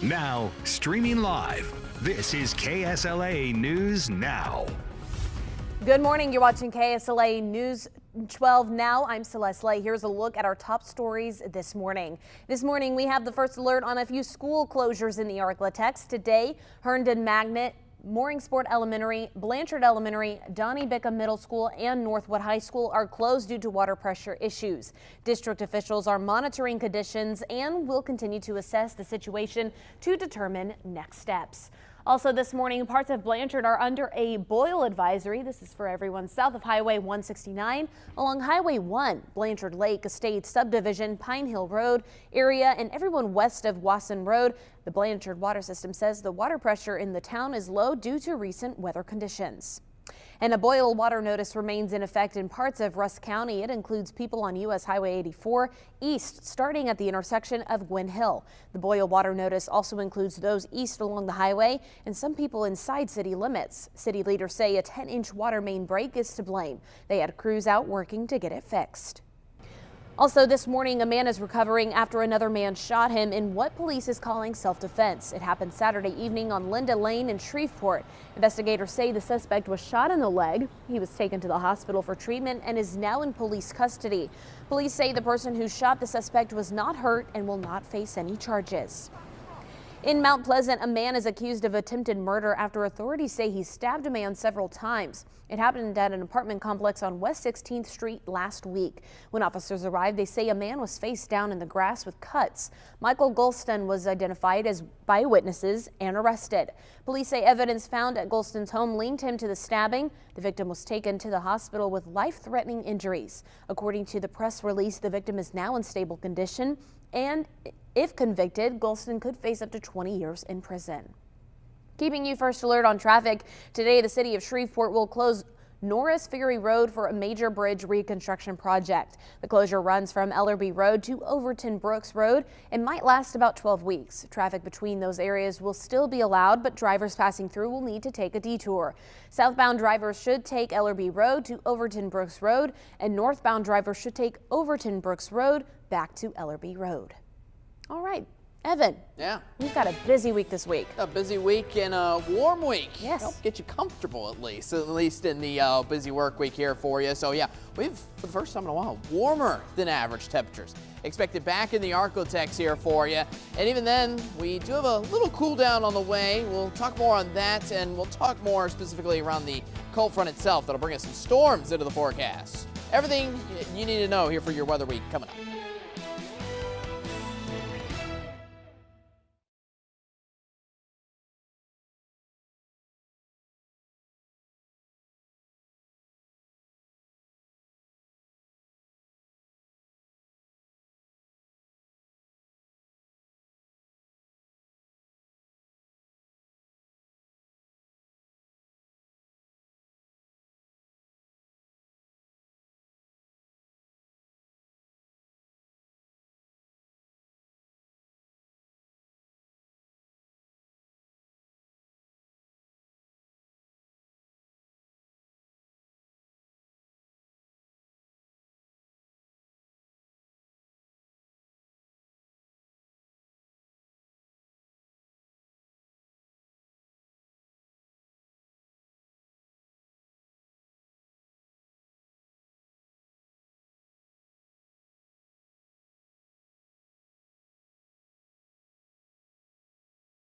Now, streaming live, this is KSLA News Now. Good morning. You're watching KSLA News 12 Now. I'm Celeste Lay. Here's a look at our top stories this morning. This morning, we have the first alert on a few school closures in the Arklatex. Today, Herndon Magnet, Mooringsport Elementary, Blanchard Elementary, Donnie Bickham Middle School, and Northwood High School are closed due to water pressure issues. District officials are monitoring conditions and will continue to assess the situation to determine next steps. Also this morning, parts of Blanchard are under a boil advisory. This is for everyone south of Highway 169 along Highway 1, Blanchard Lake Estate Subdivision, Pine Hill Road area, and everyone west of Wasson Road. The Blanchard water system says the water pressure in the town is low due to recent weather conditions. And a boil water notice remains in effect in parts of Rusk County. It includes people on U.S. Highway 84 east, starting at the intersection of Gwynn Hill. The boil water notice also includes those east along the highway and some people inside city limits. City leaders say a 10-inch water main break is to blame. They had crews out working to get it fixed. Also this morning, a man is recovering after another man shot him in what police is calling self-defense. It happened Saturday evening on Linda Lane in Shreveport. Investigators say the suspect was shot in the leg. He was taken to the hospital for treatment and is now in police custody. Police say the person who shot the suspect was not hurt and will not face any charges. In Mount Pleasant, a man is accused of attempted murder after authorities say he stabbed a man several times. It happened at an apartment complex on West 16th Street last week. When officers arrived, they say a man was face down in the grass with cuts. Michael Golston was identified as by witnesses and arrested. Police say evidence found at Golston's home linked him to the stabbing. The victim was taken to the hospital with life-threatening injuries. According to the press release, the victim is now in stable condition, and if convicted, Golston could face up to 20 years in prison. Keeping you first alert on traffic, today the city of Shreveport will close Norris Ferry Road for a major bridge reconstruction project. The closure runs from Ellerby Road to Overton Brooks Road and might last about 12 weeks. Traffic between those areas will still be allowed, but drivers passing through will need to take a detour. Southbound drivers should take Ellerby Road to Overton Brooks Road, and northbound drivers should take Overton Brooks Road back to Ellerby Road. All right, Evan. Yeah. You've got a busy week this week. A busy week and a warm week. Yes. Help get you comfortable at least in the busy work week here for you. So yeah, we've, for the first time in a while, warmer than average temperatures expected back in the Arklatex here for you. And even then, we do have a little cool down on the way. We'll talk more on that, and we'll talk more specifically around the cold front itself that'll bring us some storms into the forecast. Everything you need to know here for your weather week coming up.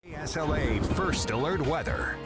KSLA First Alert Weather.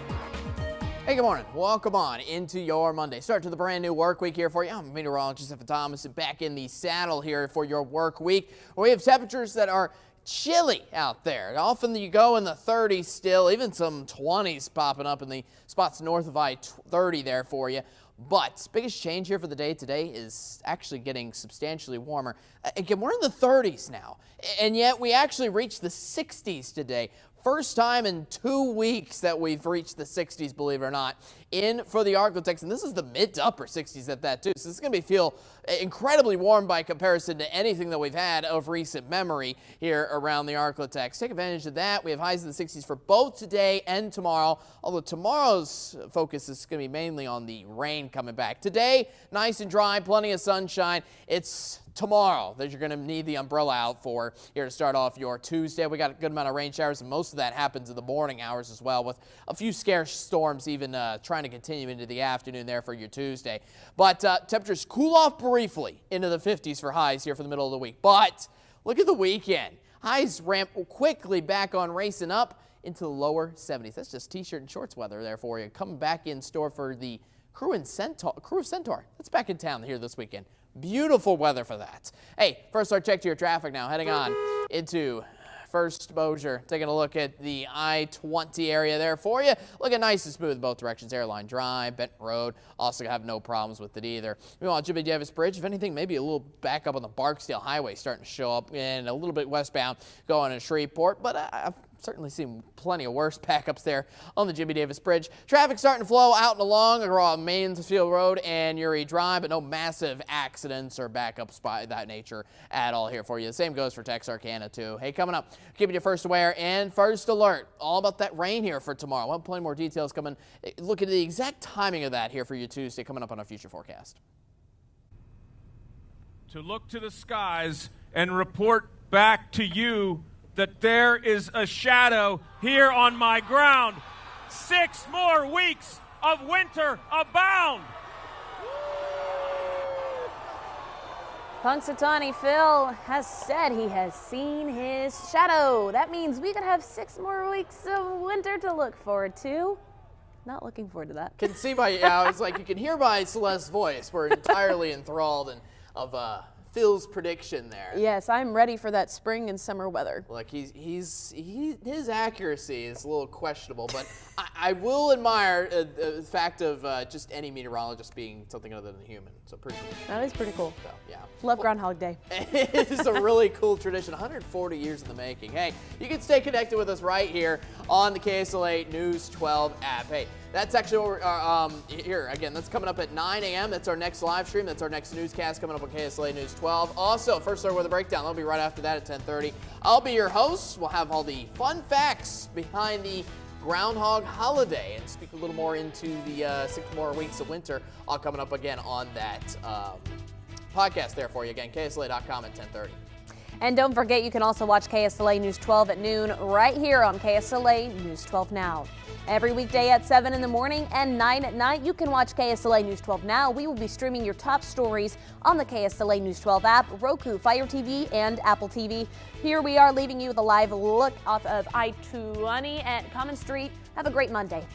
Hey, good morning. Welcome on into your Monday. Start to the brand new work week here for you. I'm meteorologist Evan Thomas, back in the saddle here for your work week. We have temperatures that are chilly out there. Often you go in the 30s still, even some 20s popping up in the spots north of I-30 there for you. But biggest change here for the day today is actually getting substantially warmer. Again, we're in the 30s now, and yet we actually reached the 60s today. First time in 2 weeks that we've reached the 60s, believe it or not, in for the Arklatex, and this is the mid to upper 60s at that too. So this is going to feel incredibly warm by comparison to anything that we've had of recent memory here around the Arklatex. Take advantage of that. We have highs in the 60s for both today and tomorrow, although tomorrow's focus is going to be mainly on the rain coming back. Today, nice and dry, plenty of sunshine. It's tomorrow that you're going to need the umbrella out for here to start off your Tuesday. We got a good amount of rain showers, and most of that happens in the morning hours as well, with a few scarce storms even trying to continue into the afternoon there for your Tuesday. But temperatures cool off briefly into the 50s for highs here for the middle of the week. But look at the weekend. Highs ramp quickly back on, racing up into the lower 70s. That's just t-shirt and shorts weather there for you. Coming back in store for the Crew of Centaur. That's back in town here this weekend. Beautiful weather for that. Hey, first our check to your traffic now. Heading on into First Bossier. Taking a look at the I-20 area there for you. Looking nice and smooth both directions. Airline Drive, Benton Road. Also have no problems with it either. Meanwhile, Jimmy Davis Bridge, if anything, maybe a little back up on the Barksdale Highway starting to show up, and a little bit westbound going to Shreveport. But I've certainly seen plenty of worse backups there on the Jimmy Davis Bridge. Traffic starting to flow out and along across Mansfield Road and Uri Drive, but no massive accidents or backups by that nature at all here for you. The same goes for Texarkana too. Hey, coming up, keeping you first aware and first alert. All about that rain here for tomorrow. We'll have plenty more details coming. Look at the exact timing of that here for you Tuesday coming up on our future forecast. To look to the skies and report back to you that there is a shadow here on my ground. 6 more weeks of winter abound. Punxsutawney Phil has said he has seen his shadow. That means we could have 6 more weeks of winter to look forward to. Not looking forward to that. Can see by, it's like you can hear by Celeste's voice. We're entirely enthralled of Phil's prediction there. Yes, I'm ready for that spring and summer weather. Look, his accuracy is a little questionable, but I will admire the fact of just any meteorologist being something other than human. So pretty cool. That is pretty cool. So, yeah. Love Groundhog Day. It is a really cool tradition, 140 years in the making. Hey, you can stay connected with us right here on the KSLA News 12 app. Hey, that's actually what we're, here, again, that's coming up at 9 a.m. That's our next live stream. That's our next newscast coming up on KSLA News 12. Also, First Alert with a Breakdown. That'll be right after that at 10:30. I'll be your host. We'll have all the fun facts behind the Groundhog holiday and speak a little more into the 6 more weeks of winter, all coming up again on that podcast there for you. Again, KSLA.com at 10:30. And don't forget, you can also watch KSLA News 12 at noon right here on KSLA News 12 Now. Every weekday at 7 in the morning and 9 at night, you can watch KSLA News 12 Now. We will be streaming your top stories on the KSLA News 12 app, Roku, Fire TV, and Apple TV. Here we are leaving you with a live look off of I-20 at Common Street. Have a great Monday.